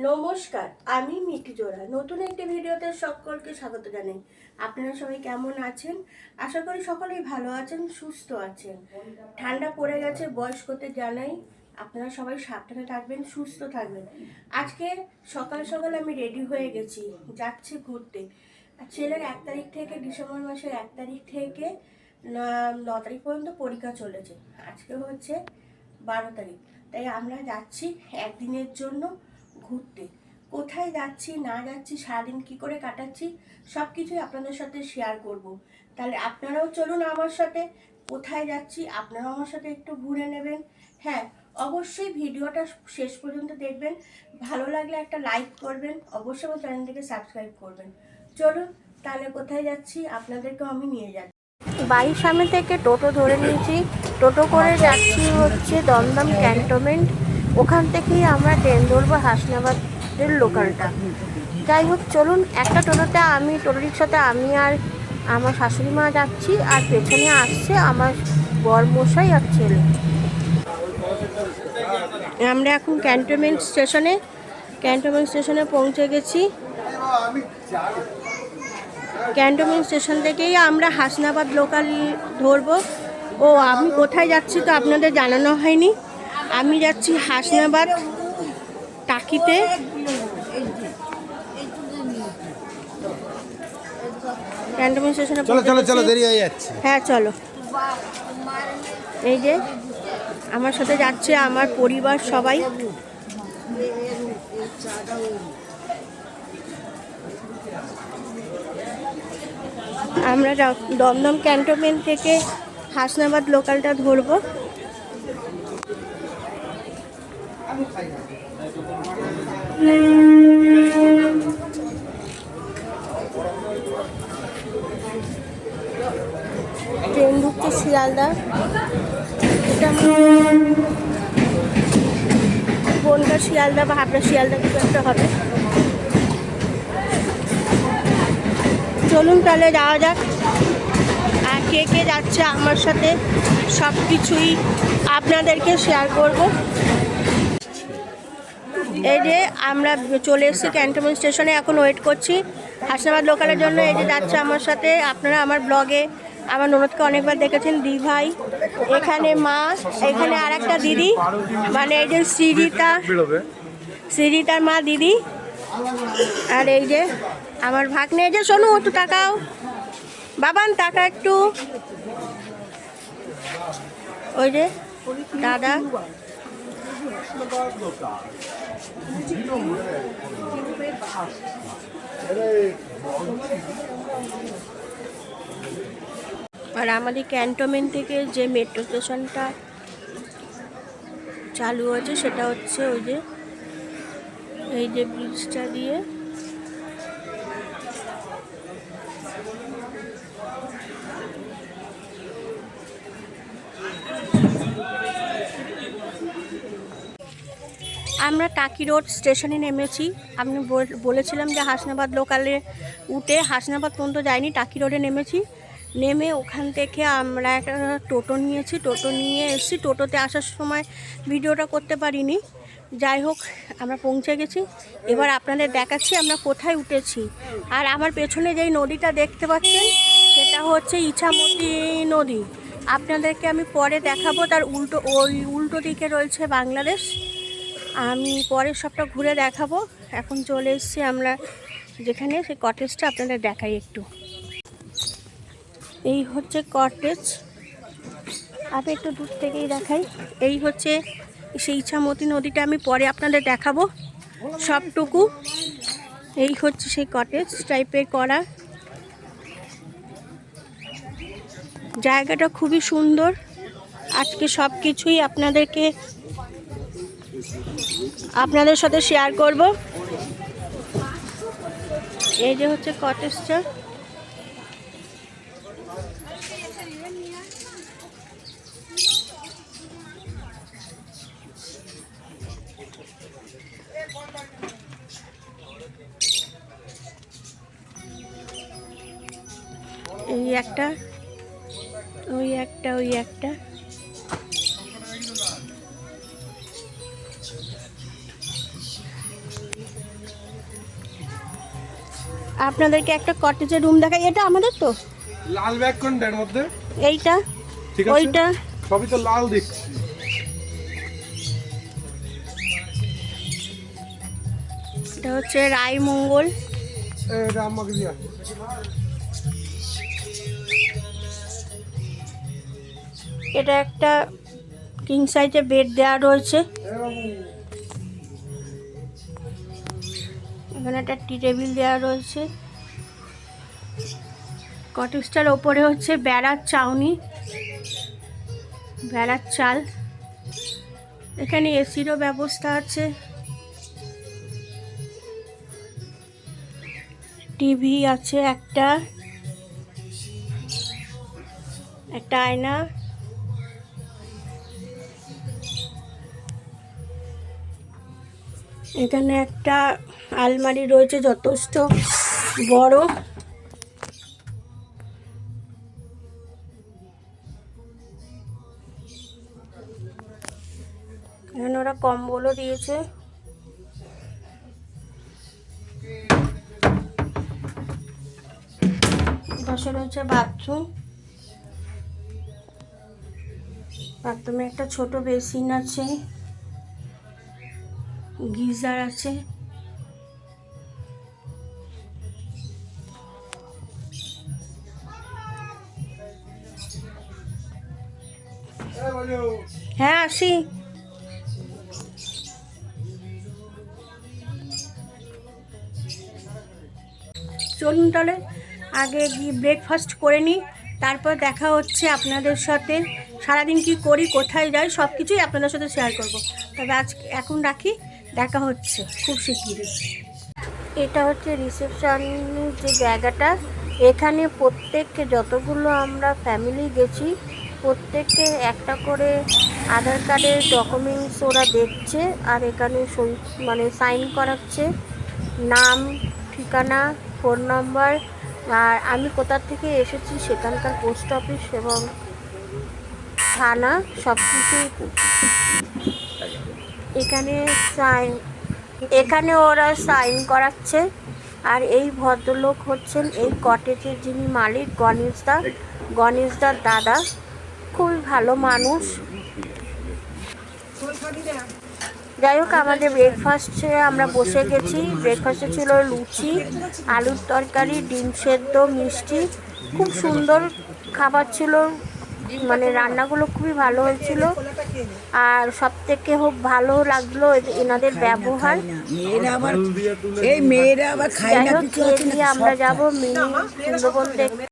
নমস্কার, আমি মিঠি জোড়া নতুন একটি ভিডিওতে সকলকে স্বাগত জানাই। আপনারা সবাই কেমন আছেন? আশা করি সকলেই ভালো আছেন, সুস্থ আছেন। ঠান্ডা পড়ে গেছে, বয়স্কদের জানাই আপনারা সবাই সাবধানে থাকবেন, সুস্থ থাকবেন। আজকে সকাল সকাল আমি রেডি হয়ে গেছি, যাচ্ছি ঘুরতে। ছেলের 1 তারিখ থেকে, ডিসেম্বর মাসের 1 তারিখ থেকে 9 তারিখ পর্যন্ত পরীক্ষা চলেছে। আজকে হচ্ছে 12 তারিখ, তাই আমরা যাচ্ছি একদিনের জন্য ঘুরতে। কোথায় যাচ্ছি না যাচ্ছি, সারাদিন কি করে কাটাচ্ছি, সব কিছুই আপনাদের সাথে শেয়ার করব। তাহলে আপনারাও চলুন আমার সাথে। কোথায় যাচ্ছি আপনারাও আমার সাথে একটু ঘুরে নেবেন। হ্যাঁ, অবশ্যই ভিডিওটা শেষ পর্যন্ত দেখবেন। ভালো লাগলে একটা লাইক করবেন, অবশ্যই আমার চ্যানেলটিকে সাবস্ক্রাইব করবেন। চলুন তাহলে কোথায় যাচ্ছি আপনাদেরকেও আমি নিয়ে যাচ্ছি। বাড়ির সামনে থেকে টোটো ধরে নিয়েছি, টোটো করে যাচ্ছি হচ্ছে দমদম ক্যান্টনমেন্ট। ওখান থেকেই আমরা ট্রেন ধরবো হাসনাবাদের লোকালটা। যাই হোক, চলুন। একটা টোটোতে আমি, টোটো রিক্সাতে আমি আর আমার শাশুড়ি মা যাচ্ছি, আর পেছনে আসছে আমার বরমশাই আর ছেলে। আমরা এখন ক্যান্টনমেন্ট স্টেশনে পৌঁছে গেছি। ক্যান্টনমেন্ট স্টেশন থেকেই আমরা হাসনাবাদ লোকাল ধরবো। ও, আমি কোথায় যাচ্ছি তো আপনাদের জানানো হয়নি। আমি যাচ্ছি হাসনাবাদ টাকিতে। ক্যান্টনমেন্ট স্টেশনে চলো দেরি হয়ে যাচ্ছে। হ্যাঁ চলো। এই যে আমার সাথে যাচ্ছে আমার পরিবার সবাই। আমরা দমদম ক্যান্টনমেন্ট থেকে হাসনাবাদ লোকালটা ধরবো। ট্রেন ঢুকছে শিয়ালদা। এটা বনগা শিয়ালদা বা হাবড়া শিয়ালদা কিছু একটা হবে। চলুন তাহলে যাওয়া যাক। আর কে কে যাচ্ছে আমার সাথে সব কিছুই আপনাদেরকে শেয়ার করব। এই যে আমরা চলে এসেছি ক্যান্টনমেন্ট স্টেশনে, এখন ওয়েট করছি হাসনাবাদ লোকালের জন্য। এই যে যাচ্ছে আমার সাথে, আপনারা আমার ব্লগে আমার ননদকে অনেকবার দেখেছেন, দি ভাই, এখানে মা, এখানে আর একটা দিদি, মানে এই যে সৃজিতার মা দিদি, আর এই যে আমার ভাগ্নে। এই যে শোনো, একটু তাকাও বাবান, টাকা একটু। ওই যে দাদা। আর আমাদের ক্যান্টনমেন্ট থেকে যে মেট্রো স্টেশনটা চালু হয়েছে সেটা হচ্ছে ওই যে এই যে ব্রিজটা দিয়ে। আমরা টাকি রোড স্টেশনে নেমেছি। আমি বলেছিলাম যে হাসনাবাদ লোকালে উঠে হাসনাবাদ পর্যন্ত যাইনি, টাকি রোডে নেমেছি। নেমে ওখান থেকে আমরা একটা টোটো নিয়েছি, টোটো নিয়ে এসেছি। টোটোতে আসার সময় ভিডিওটা করতে পারিনি। যাই হোক, আমরা পৌঁছে গেছি। এবার আপনাদের দেখাচ্ছি আমরা কোথায় উঠেছি। আর আমার পেছনে যেই নদীটা দেখতে পাচ্ছেন সেটা হচ্ছে ইছামতি নদী। আপনাদেরকে আমি পরে দেখাবো। তার উল্টো দিকে রয়েছে বাংলাদেশ। আমি পরে সবটা ঘুরে দেখাবো। এখন চলে এসেছি আমরা যেখানে, সেই কটেজটা আপনাদের দেখাই একটু। এই হচ্ছে কটেজ, আমি একটু দূর থেকেই দেখাই। এই হচ্ছে সেই ইছামতি নদীটা, আমি পরে আপনাদের দেখাবো সবটুকু। এই হচ্ছে সেই কটেজ টাইপের করা। জায়গাটা খুবই সুন্দর। আজকে সব কিছুই আপনাদের সাথে শেয়ার করব। এই যে হচ্ছে কটেজটা। এই একটা, ওই একটা। আপনাদেরকে একটা কটেজের রুম দেখাই। এটা আমাদের তো লাল ব্যাগ কোনটা এর মধ্যে? এইটা, ঠিক আছে, ওইটা সবই তো লাল দেখছি। এটা হচ্ছে রায়মঙ্গল। এটা আমাকে দিয়া। এটা একটা কিং সাইজের বেড দেওয়া রয়েছে। এখানে একটা টি টেবিল দেওয়া রয়েছে। কটেজটার ওপরে হচ্ছে বেড়ার চাউনি, বেড়ার চাল। এখানে এসিরও ব্যবস্থা আছে, টিভি আছে, একটা আয়না। এখানে একটা আলমারি রয়েছে যথেষ্ট বড়। এখানে ওরা কম্বলও দিয়েছে। পাশে রয়েছে বাথরুম। বাথরুমে একটা ছোট বেসিন আছে, গিজার আছে। হ্যাঁ আসি। চলুন তাহলে আগে গিয়ে ব্রেকফাস্ট করে নিই, তারপর দেখা হচ্ছে আপনাদের সাথে। সারাদিন কি করি, কোথায় যাই, সব কিছুই আপনাদের সাথে শেয়ার করব। তবে আজকে এখন রাখি, দেখা হচ্ছে খুব শিগগিরই। এটা হচ্ছে রিসেপশনের যে জায়গাটা। এখানে প্রত্যেককে, যতগুলো আমরা ফ্যামিলি গেছি, প্রত্যেককে একটা করে আধার কার্ডের ডকুমেন্টস ওরা দেখছে। আর এখানে সই মানে সাইন করাচ্ছে, নাম, ঠিকানা, ফোন নাম্বার, আর আমি কোথা থেকে এসেছি সেখানকার পোস্ট অফিস এবং থানা সব কিছুই এখানে ওরা সাইন করাচ্ছে। আর এই ভদ্রলোক হচ্ছেন এই কটেজের যিনি মালিক, গণেশদার দাদা। খুবই ভালো মানুষ। যাই হোক, আমাদের ব্রেকফাস্টে আমরা বসে গেছি। ব্রেকফাস্টে ছিল লুচি, আলুর তরকারি, ডিম সেদ্ধ, মিষ্টি। খুব সুন্দর খাবার ছিল, মানে রান্নাগুলো খুবই ভালো হয়েছিল। আর সব থেকে খুব ভালো লাগলো এনাদের ব্যবহার। যাই হোক, খেয়ে দিয়ে আমরা যাবো মিনি সুন্দরবন দেখতে।